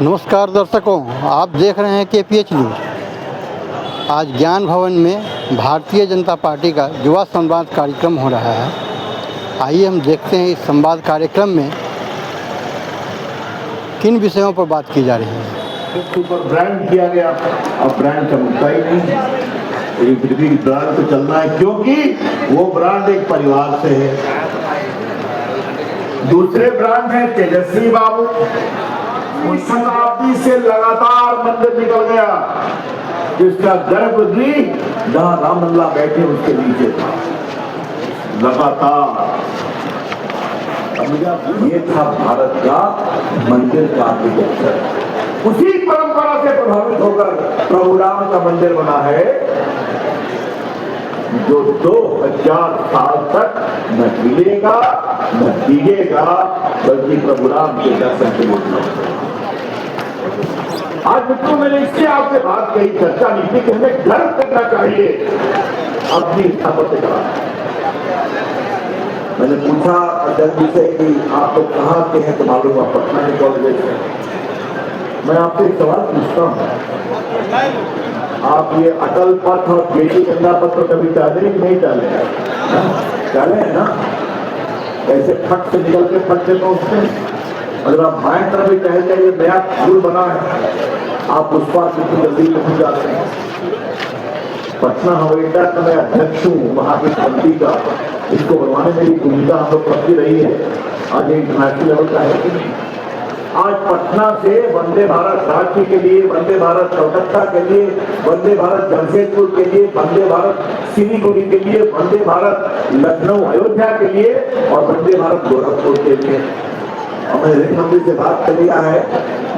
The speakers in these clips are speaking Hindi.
नमस्कार दर्शकों, आप देख रहे हैं KPH न्यूज़। आज ज्ञान भवन में भारतीय जनता पार्टी का युवा संवाद कार्यक्रम हो रहा है। आइए हम देखते हैं इस संवाद कार्यक्रम में किन विषयों पर बात की जा रही है। सुपर ब्रांड किया गया, अब ब्रांड चमकता ही नहीं, लेकिन फिर भी ब्रांड तो चलना है क्योंकि वो ब्रांड एक परिवार से है। दूसरे ब्रांड है तेजस्वी बाबू, उस शताब्दी से लगातार मंदिर निकल गया, जिसका गर्भगृह जहां रामलला बैठे उसके नीचे था। लगातार ये था भारत का मंदिर का आर्किटेक्चर। उसी परंपरा से प्रभावित होकर प्रभु राम का मंदिर बना है, जो 2000 साल तक न हिलेगा न भीगेगा, बल्कि प्रभु राम के दर्शन के लिए। आज मित्रों, मैंने इससे आपसे बात कही, चर्चा नहीं की कि हमें गर्व करना चाहिए अपनी स्थापत्य कला। मैंने पूछा अध्यक्ष जी से कि आप लोग कहाँ के हैं, तो मालूम आप पटना के कॉलेज से। मैं आपसे एक सवाल पूछता हूँ, आप ये अटल पथ और बेटी गंगा पथ तो कभी डाले कि नहीं डाले? डाले है ना? ऐसे फट से निकल के फट से पहुंचते। अगर आप बाएं तरफ भी टहल जाइए, नया पुल बना है, आप उस पास कितनी जल्दी पहुंच जाते हैं। पटना हवाई अड्डा का मैं अध्यक्ष हूँ वहाँ की समिति का, इसको बनवाने में मेरी भूमिका हम लोग करती रही है। आज इंटरनेशनल लेवल का है कि नहीं? आज पटना से वंदे भारत रांची के लिए, वंदे भारत कलकत्ता के लिए, वंदे भारत जमशेदपुर के लिए, वंदे भारत सिलीगुड़ी के लिए, वंदे भारत लखनऊ अयोध्या के लिए और वंदे भारत गोरखपुर के लिए। हमने रेल मंत्री से बात कर लिया है,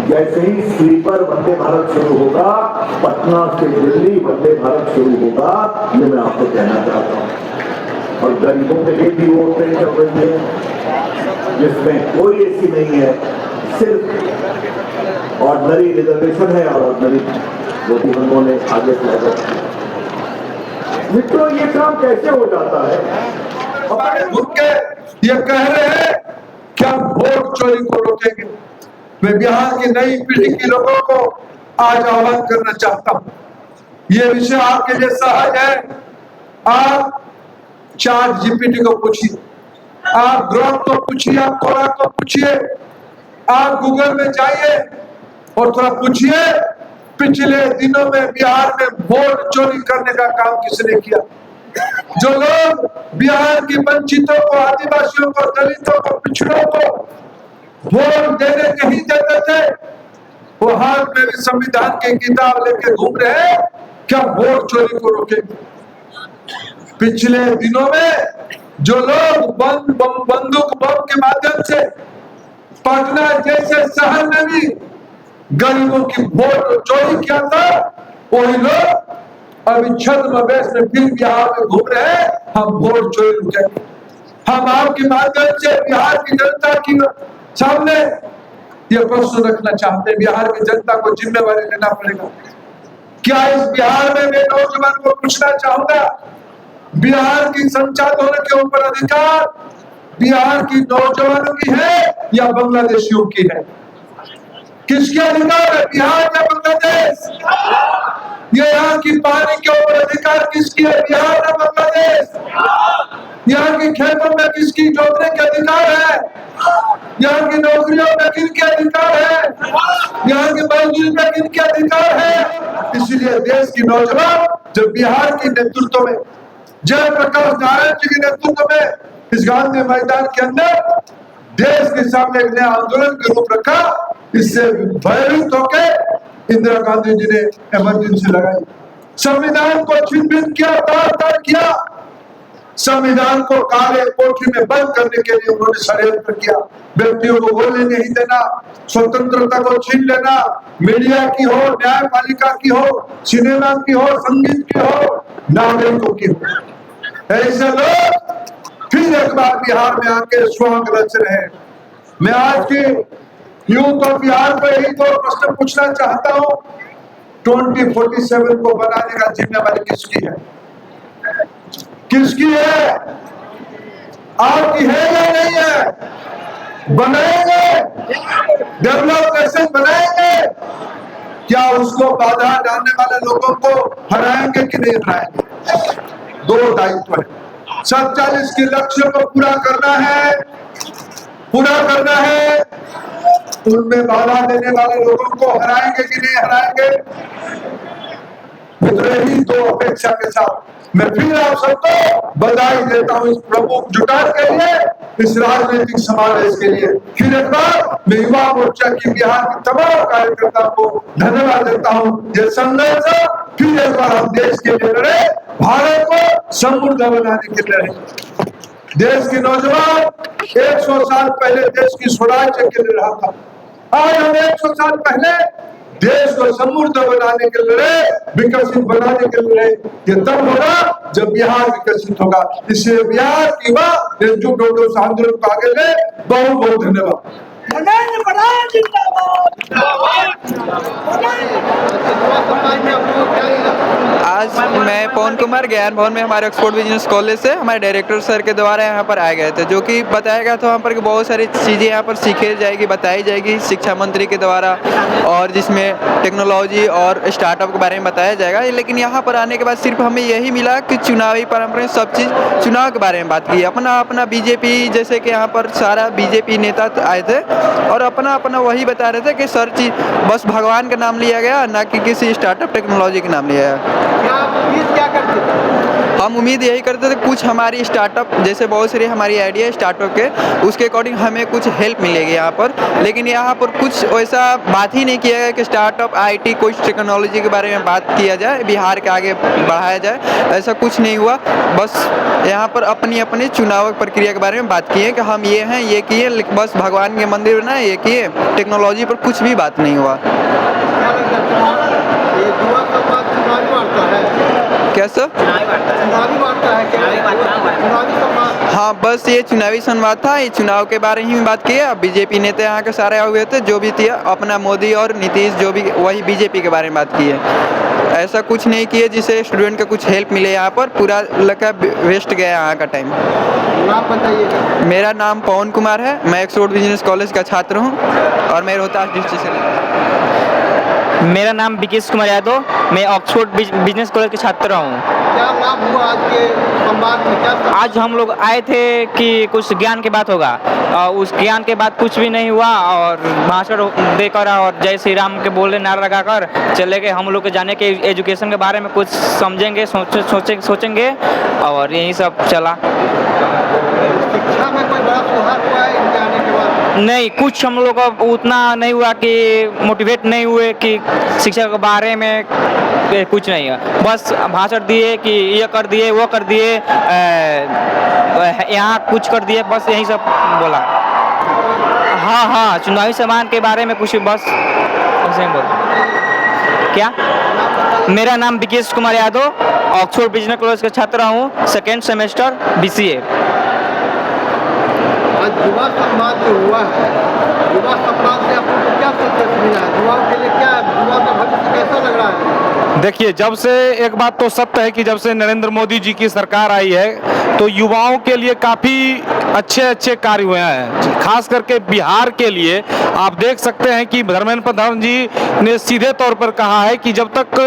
जैसे ही स्लीपर वंदे भारत शुरू होगा, पटना से दिल्ली वंदे भारत शुरू होगा, ये मैं आपको कहना चाहता हूँ। और गरीबों के लिए भी वो ट्रेन चल रही है, जिसमें कोई एसी नहीं है, सिर्फ ऑर्डिनरी रिजर्वेशन है और ऑर्डिनरी वो भी उन्होंने आगे से। मित्रों, ये काम कैसे हो जाता है? हमारे मुद्दे ये कह रहे हैं कि हम वोट चोरी को रोकेंगे। मैं बिहार की नई पीढ़ी के लोगों को आज आह्वान करना चाहता हूँ, ये विषय आपके लिए सहज है। आप ChatGPT को पूछिए, आप ग्रोक को पूछिए, आप कोरा को पूछिए, आप गूगल में जाइए और थोड़ा पूछिए पिछले दिनों में बिहार में वोट चोरी करने का काम किसने किया। जो लोग बिहार के वंचितों को, आदिवासियों को, दलितों को, पिछड़ों को वोट देने नहीं देते थे, वो हाथ में भी संविधान की किताब लेके घूम रहे हैं। क्या वोट चोरी को रोकेंगे? पिछले दिनों में जो लोग बंदूक बम के माध्यम से पटना जैसे शहर में भी गरीबों की वोट चोरी किया था, वही लोग अभी छद्मवेश में फिर बिहार में घूम रहे हैं। हम वोट चोरी रुकेंगे। हम आपके माध्यम से बिहार की जनता की सामने ये प्रश्न रखना चाहते हैं, बिहार की जनता को जिम्मेवारी लेना पड़ेगा। क्या इस बिहार में मैं नौजवान को पूछना चाहूंगा, बिहार की संसाधनों के ऊपर अधिकार बिहार की नौजवानों की है या बांग्लादेशियों की है? किसके अधिकार है, बिहार या बांग्लादेश? ये यहाँ की पानी के ऊपर अधिकार किसकी है, बिहार या बांग्लादेश? यहाँ की खेतों में किसकी जोतने के अधिकार है? यहाँ की नौकरियों में किनके अधिकार है? यहाँ की मजदूरी में किनके अधिकार है? इसलिए देश की नौजवान जब बिहार के नेतृत्व में, जयप्रकाश नारायण जी के नेतृत्व में इस गांधी मैदान के अंदर देश के सामने एक नया आंदोलन के रूप रखा, इससे भयभीत होकर इंदिरा गांधी जी ने इमरजेंसी लगाई, संविधान को छीन-बीन किया, तार-तार किया, संविधान को काले कोठरी में बंद करने के लिए उन्होंने षड्यंत्र किया। व्यक्तियों को बोलने नहीं देना, स्वतंत्रता को छीन लेना, मीडिया की हो, न्यायपालिका की हो, सिनेमा की हो, संगीत की हो, नागरिकों की हो। ऐसे लोग फिर एक बार बिहार में आके स्वांग रच रहे हैं। मैं आज की यूथ ऑफ बिहार को यही दो प्रश्न पूछना चाहता हूँ, 2047 को बनाने का जिम्मेवारी किसकी है? किसकी है? आपकी है या नहीं है? बनाएंगे, डेवलप कैसे बनाएंगे? क्या उसको बाधा डालने वाले लोगों को हराएंगे कि नहीं हराएंगे? दो दायित्व है। 47 के लक्ष्य को पूरा करना है, उनमें बाधा देने वाले लोगों को हराएंगे कि नहीं हराएंगे? यही दो अपेक्षा के साथ मैं फिर आप सबको बधाई देता हूँ इस प्रमुख जुटान के लिए, इस राजनीतिक समावेश के लिए। फिर एक बार मैं युवा मोर्चा की बिहार के तमाम कार्यकर्ताओं को धन्यवाद देता हूँ। ये संघर्ष फिर एक बार हम देश के लिए लड़े, भारत को समृद्ध बनाने के लिए लड़े। देश के नौजवान 100 साल पहले देश की स्वराज्य के लिए रहा था, आज हम 100 साल पहले देश को समृद्ध बनाने के लिए, विकसित बनाने के लिए, ये तब होगा जब बिहार विकसित होगा। इसलिए बिहार की युवा एकजुट होकर उस आंदोलन को आगे ले। बहुत बहुत धन्यवाद। आज मैं पवन कुमार ज्ञान भवन में हमारे ऑक्सफोर्ड बिजनेस कॉलेज से हमारे डायरेक्टर सर के द्वारा यहाँ पर आए गए थे, जो कि बताया गया था वहाँ पर कि बहुत सारी चीज़ें यहाँ पर सीखी जाएगी, बताई जाएगी शिक्षा मंत्री के द्वारा, और जिसमें टेक्नोलॉजी और स्टार्टअप के बारे में बताया जाएगा। लेकिन यहाँ पर आने के बाद सिर्फ हमें यही मिला कि चुनावी परंपराएं सब चीज़ चुनाव के बारे में बात की। अपना बीजेपी, जैसे कि यहाँ पर सारा बीजेपी नेता आए थे और अपना वही बता रहे थे कि सर चीज बस भगवान का नाम लिया गया, ना कि किसी स्टार्टअप टेक्नोलॉजी का नाम लिया गया। हम उम्मीद यही करते थे कुछ हमारी स्टार्टअप, जैसे बहुत सारी हमारी आइडिया स्टार्टअप के, उसके अकॉर्डिंग हमें कुछ हेल्प मिलेगी यहाँ पर। लेकिन यहाँ पर कुछ वैसा बात ही नहीं किया गया कि स्टार्टअप आईटी कुछ टेक्नोलॉजी के बारे में बात किया जाए, बिहार के आगे बढ़ाया जाए, ऐसा कुछ नहीं हुआ। बस यहाँ पर अपनी चुनाव प्रक्रिया के बारे में बात की है कि हम ये हैं, ये किए, बस भगवान के मंदिर बनाए, ये किए, टेक्नोलॉजी पर कुछ भी बात नहीं हुआ। कैसा? हाँ, बस ये चुनावी संवाद था, ये चुनाव के बारे ही में बात की है। बीजेपी नेता यहाँ के सारे आए हुए थे, जो भी थे अपना मोदी और नीतीश, जो भी वही बीजेपी के बारे में बात की है। ऐसा कुछ नहीं किया जिससे स्टूडेंट का कुछ हेल्प मिले। यहाँ पर पूरा लगा वेस्ट गया यहाँ का टाइम। नाम बताइएगा। मेरा नाम पवन कुमार है, मैं ऑक्सफोर्ड बिजनेस कॉलेज का छात्र हूँ और मैं रोहतास डिस्ट्रिक्ट से। मेरा नाम विकेश कुमार यादव, मैं ऑक्सफोर्ड बिजनेस कॉलेज के छात्र हूँ। क्या लाभ हुआ आज के संवाद में? क्या आज हम लोग आए थे कि कुछ ज्ञान की बात होगा, उस ज्ञान के बाद कुछ भी नहीं हुआ और भाषण देकर और जय श्री राम के बोले नारा लगाकर चले गए। हम लोग के जाने के एजुकेशन के बारे में कुछ समझेंगे, सोचेंगे और यही सब चला। शिक्षा में कोई बड़ा सुधार हुआ है इनके आने के बाद? नहीं, कुछ हम लोग को उतना नहीं हुआ कि मोटिवेट नहीं हुए कि शिक्षा के बारे में कुछ नहीं है। बस भाषण दिए कि ये कर दिए, वो कर दिए, यहाँ कुछ कर दिए, बस यही सब बोला। हाँ, चुनावी सामान के बारे में कुछ बस ऐसे ही बोला। क्या? मेरा नाम Vikesh Kumar Yadav, Oxford business college का छात्र हूँ, सेकेंड सेमेस्टर BCA। आज युवा संवाद जो हुआ है, युवा संवाद से आपको क्या संदेश मिला है? युवाओं के लिए क्या, युवा का भविष्य कैसा लग रहा है? देखिए, जब से एक बात तो सत्य है कि जब से नरेंद्र मोदी जी की सरकार आई है तो युवाओं के लिए काफ़ी अच्छे कार्य हुए हैं। खास करके बिहार के लिए आप देख सकते हैं कि धर्मेंद्र प्रधान जी ने सीधे तौर पर कहा है कि जब तक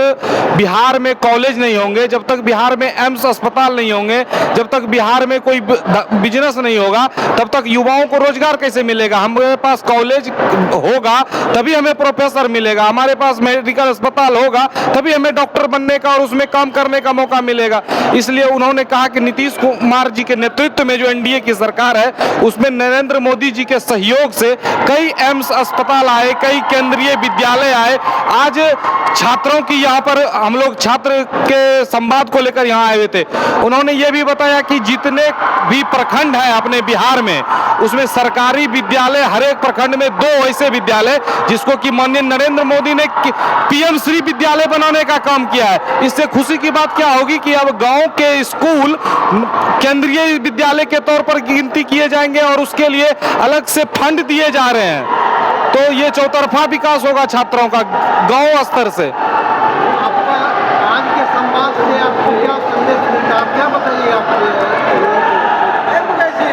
बिहार में कॉलेज नहीं होंगे, जब तक बिहार में एम्स अस्पताल नहीं होंगे, जब तक बिहार में कोई बिजनेस नहीं होगा, तब तक युवाओं को रोजगार कैसे मिलेगा? हमारे पास कॉलेज होगा तभी हमें प्रोफेसर मिलेगा, हमारे पास मेडिकल अस्पताल होगा तभी हमें डॉक्टर बनने का और उसमें काम करने का मौका मिलेगा। इसलिए उन्होंने कहा कि नीतीश कुमार जी के नेतृत्व में जो एनडीए की सरकार है उसमें नरेंद्र मोदी जी के सहयोग से कई एम्स अस्पताल आए, कई केंद्रीय विद्यालय आए। आज छात्रों की यहाँ पर हम लोग छात्र के संवाद को लेकर यहाँ आए हुए थे। उन्होंने ये भी बताया कि जितने भी प्रखंड है अपने बिहार में, उसमें सरकारी विद्यालय हर एक प्रखंड में 2 ऐसे विद्यालय जिसको कि माननीय नरेंद्र मोदी ने PM श्री विद्यालय बनाने का काम किया है। इससे खुशी की बात क्या होगी कि अब गांव के स्कूल केंद्रीय विद्यालय के तौर पर गिनती किए जाएंगे और उसके लिए अलग से फंड दिए जा रहे हैं। तो ये चौतरफा विकास होगा छात्रों का गांव स्तर से। आपका आज के संवाद से आपको क्या संदेश मिलता है? क्या बताइए आप?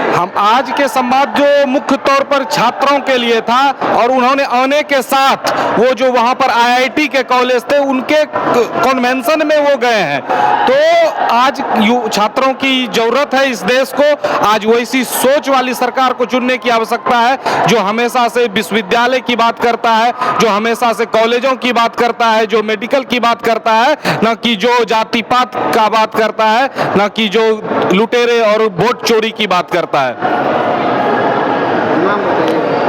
हम आज आज के संवाद जो मुख्य तौर पर छात्रों के लिए था और उन्होंने आने के साथ वो जो वहाँ पर IIT के कॉलेज थे उनके कन्वेंशन में वो गए हैं। तो आज छात्रों की जरूरत है इस देश को, आज वैसी सोच वाली सरकार को चुनने की आवश्यकता है जो हमेशा से विश्वविद्यालय की बात करता है, जो हमेशा से कॉलेजों की बात करता है, जो मेडिकल की बात करता है, न कि जो जाति पात का बात करता है, न कि जो लुटेरे और वोट चोरी की बात करता है।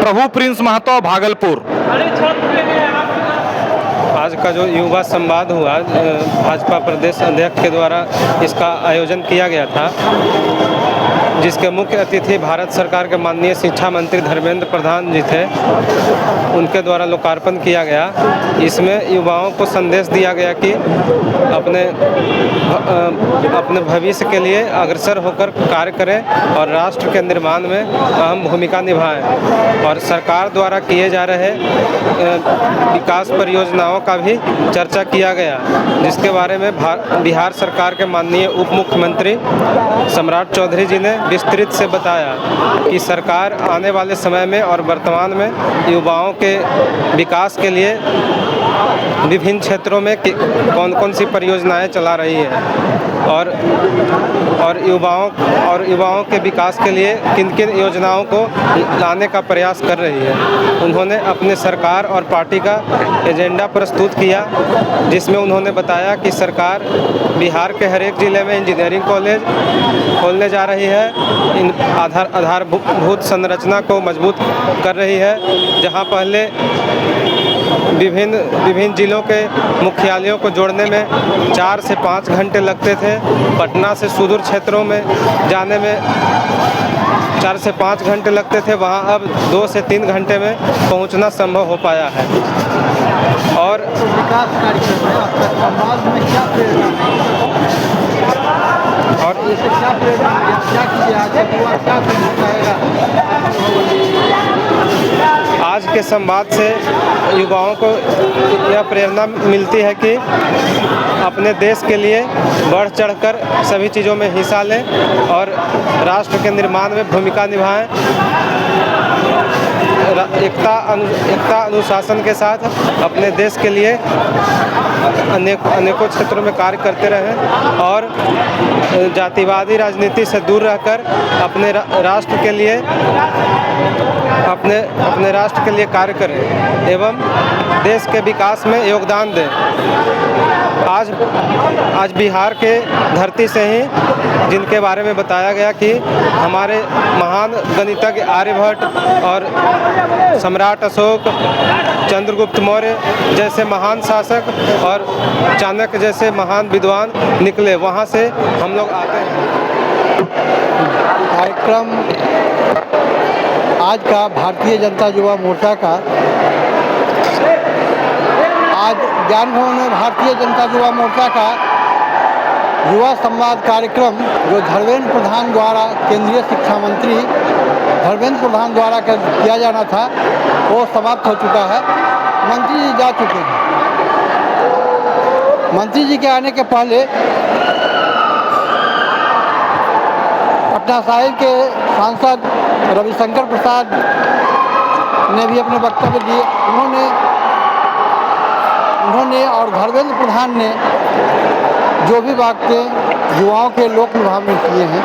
प्रभु प्रिंस महतो, भागलपुर। आज का जो युवा संवाद हुआ भाजपा प्रदेश अध्यक्ष के द्वारा इसका आयोजन किया गया था, जिसके मुख्य अतिथि भारत सरकार के माननीय शिक्षा मंत्री धर्मेंद्र प्रधान जी थे, उनके द्वारा लोकार्पण किया गया। इसमें युवाओं को संदेश दिया गया कि अपने भविष्य के लिए अग्रसर होकर कार्य करें और राष्ट्र के निर्माण में अहम भूमिका निभाएं। और सरकार द्वारा किए जा रहे विकास परियोजनाओं का भी चर्चा किया गया, जिसके बारे में बिहार सरकार के माननीय उप मुख्यमंत्री सम्राट चौधरी जी ने विस्तृत से बताया कि सरकार आने वाले समय में और वर्तमान में युवाओं के विकास के लिए विभिन्न क्षेत्रों में कौन कौन सी परियोजनाएं चला रही है और युवाओं के विकास के लिए किन किन योजनाओं को लाने का प्रयास कर रही है। उन्होंने अपने सरकार और पार्टी का एजेंडा प्रस्तुत किया, जिसमें उन्होंने बताया कि सरकार बिहार के हर एक ज़िले में इंजीनियरिंग कॉलेज खोलने जा रही है, इन आधारभूत संरचना को मजबूत कर रही है। जहां पहले विभिन्न जिलों के मुख्यालयों को जोड़ने में 4 से 5 घंटे लगते थे, पटना से सुदूर क्षेत्रों में जाने में 4 से 5 घंटे लगते थे, वहां अब 2 से 3 घंटे में पहुंचना संभव हो पाया है। और विकास कार्यक्रम है आपका समाज में क्या प्रेरणा और इससे क्या प्रेरणा क्या किए आगे हुआ क्या आज के संवाद से युवाओं को यह प्रेरणा मिलती है कि अपने देश के लिए बढ़ चढ़कर सभी चीज़ों में हिस्सा लें और राष्ट्र के निर्माण में भूमिका निभाएं। एकता अनुशासन के साथ अपने देश के लिए अनेकों क्षेत्रों में कार्य करते रहें और जातिवादी राजनीति से दूर रहकर अपने राष्ट्र के लिए कार्य करें एवं देश के विकास में योगदान दें। आज बिहार के धरती से ही जिनके बारे में बताया गया कि हमारे महान गणितज्ञ आर्यभट्ट और सम्राट अशोक, चंद्रगुप्त मौर्य जैसे महान शासक और चाणक्य जैसे महान विद्वान निकले, वहाँ से हम लोग आते हैं। कार्यक्रम आज का भारतीय जनता युवा मोर्चा का आज ज्ञान भवन में भारतीय जनता युवा मोर्चा का युवा संवाद कार्यक्रम जो धर्मेंद्र प्रधान द्वारा केंद्रीय शिक्षा मंत्री धर्मेंद्र प्रधान द्वारा किया जाना था वो समाप्त हो चुका है। मंत्री जी जा चुके हैं। मंत्री जी के आने के पहले पटना साहिब के सांसद रविशंकर प्रसाद ने भी अपने वक्तव्य दिए। उन्होंने और धर्मेंद्र प्रधान ने जो भी बातें युवाओं के लोक लुभावने किए हैं,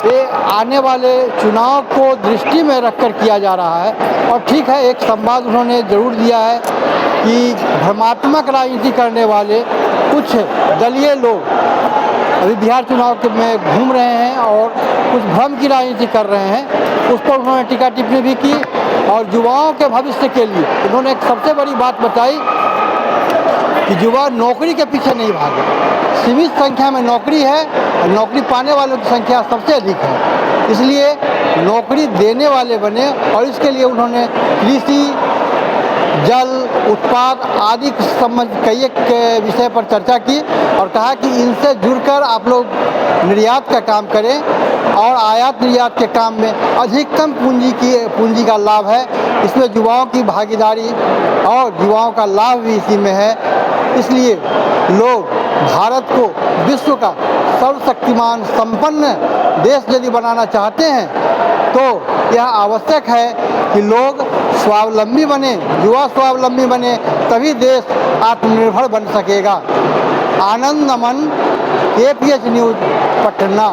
ये आने वाले चुनाव को दृष्टि में रखकर किया जा रहा है। और ठीक है, एक संवाद उन्होंने ज़रूर दिया है कि भ्रमात्मक राजनीति करने वाले कुछ दलीय लोग अभी बिहार चुनाव में घूम रहे हैं और कुछ भ्रम की राजनीति कर रहे हैं। उस पर उन्होंने टीका टिप्पणी भी की और युवाओं के भविष्य के लिए उन्होंने एक सबसे बड़ी बात बताई कि युवा नौकरी के पीछे नहीं भागे। सीमित संख्या में नौकरी है और नौकरी पाने वालों की संख्या सबसे अधिक है, इसलिए नौकरी देने वाले बने। और इसके लिए उन्होंने कृषि, जल, उत्पाद आदि कई के विषय पर चर्चा की और कहा कि इनसे जुड़कर आप लोग निर्यात का काम करें और आयात निर्यात के काम में अधिकतम पूंजी का लाभ है। इसमें युवाओं की भागीदारी और युवाओं का लाभ भी इसी में है। इसलिए लोग भारत को विश्व का सर्वशक्तिमान संपन्न देश यदि बनाना चाहते हैं तो यह आवश्यक है कि लोग स्वावलंबी बने, युवा स्वावलंबी बने, तभी देश आत्मनिर्भर बन सकेगा। आनंद नमन, KPH न्यूज़, पटना।